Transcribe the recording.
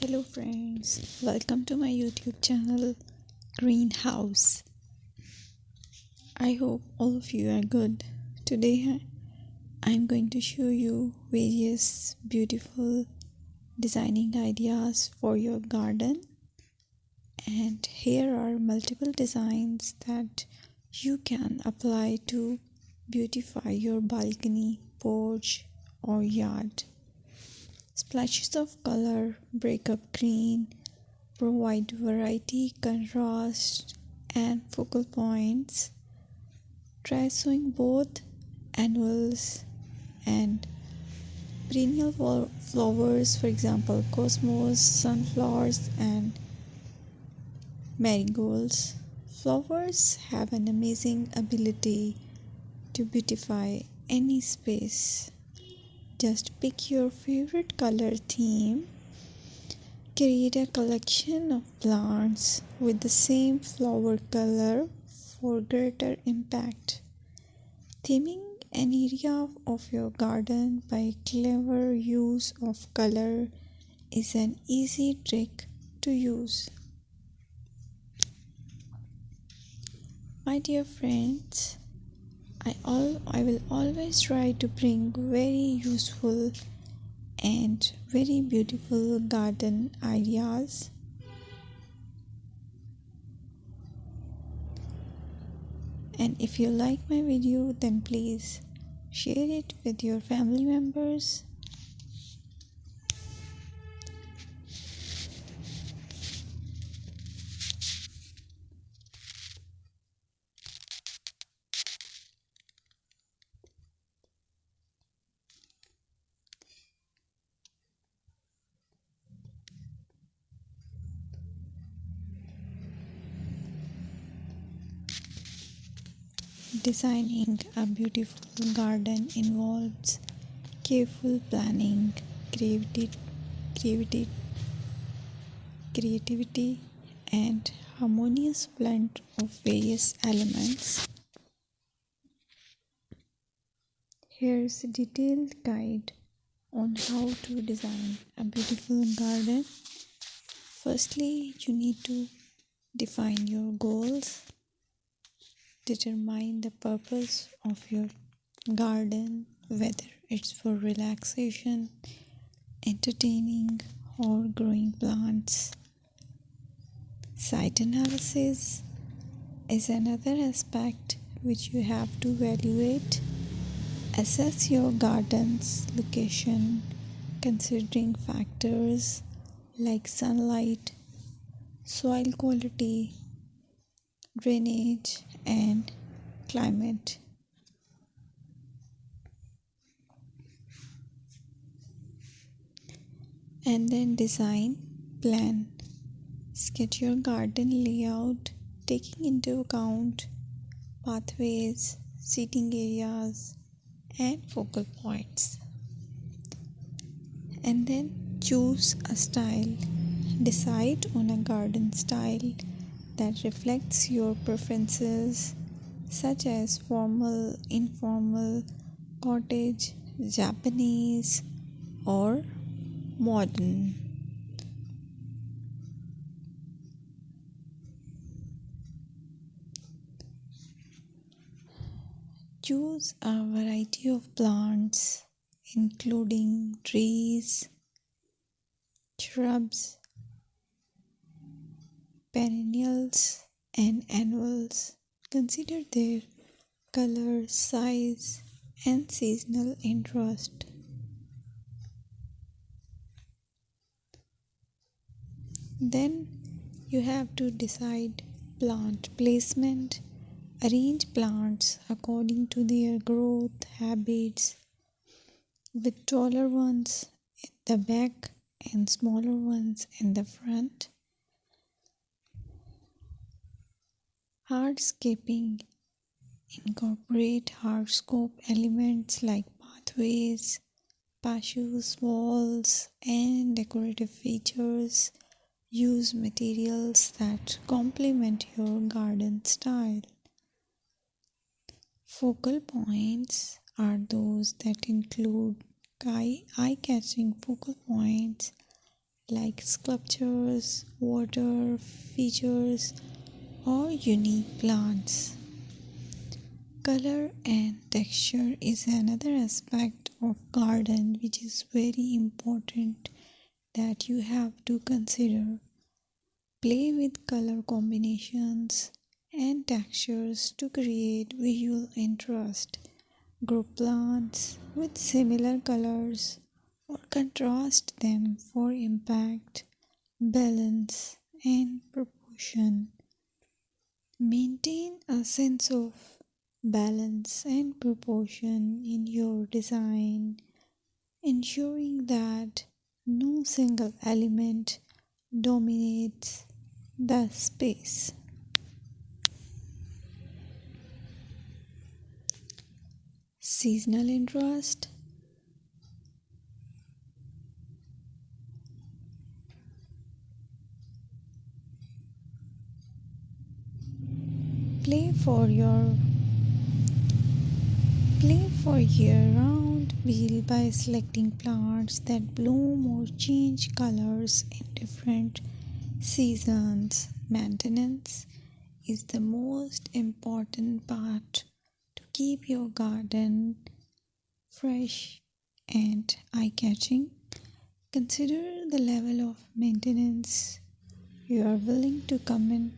Hello friends, welcome to my YouTube channel Greenhouse. I hope all of you are good. Today I'm going to show you various beautiful designing ideas for your garden, and here are multiple designs that you can apply to beautify your balcony, porch or yard. Splashes of color break up green, provide variety, contrast, and focal points. Try sowing both annuals and perennial flowers, for example, cosmos, sunflowers, and marigolds. Flowers have an amazing ability to beautify any space. Just pick your favorite color theme. Create a collection of plants with the same flower color for greater impact. Theming an area of your garden by clever use of color is an easy trick to use. My dear friends, I will always try to bring very useful and very beautiful garden ideas. And if you like my video, then please share it with your family members. Designing a beautiful garden involves careful planning, creativity, creativity, and harmonious blend of various elements. Here's a detailed guide on how to design a beautiful garden. Firstly, you need to define your goals. Determine the purpose of your garden, whether it's for relaxation, entertaining, or growing plants. Site analysis is another aspect which you have to evaluate. Assess your garden's location, considering factors like sunlight, soil quality, drainage, and climate. And then design plan. Sketch your garden layout, taking into account pathways, seating areas, and focal points. And then choose a style. Decide on a garden style that reflects your preferences, such as formal, informal, cottage, Japanese, or modern. Choose a variety of plants, including trees, shrubs, perennials, and annuals. Consider their color, size, and seasonal interest. Then you have to decide plant placement. Arrange plants according to their growth habits, with taller ones in the back and smaller ones in the front. Hardscaping. Incorporate hardscape elements like pathways, patios, walls, and decorative features. Use materials that complement your garden style. Focal points are those that include eye-catching focal points like sculptures, water features, or unique plants. Color and texture is another aspect of garden which is very important that you have to consider. Play with color combinations and textures to create visual interest. Group plants with similar colors or contrast them for impact, balance, and proportion. Maintain a sense of balance and proportion in your design, ensuring that no single element dominates the space. Seasonal interest. Play for your Play for year-round wheel by selecting plants that bloom or change colors in different seasons. Maintenance is the most important part to keep your garden fresh and eye-catching. Consider the level of maintenance you are willing to commit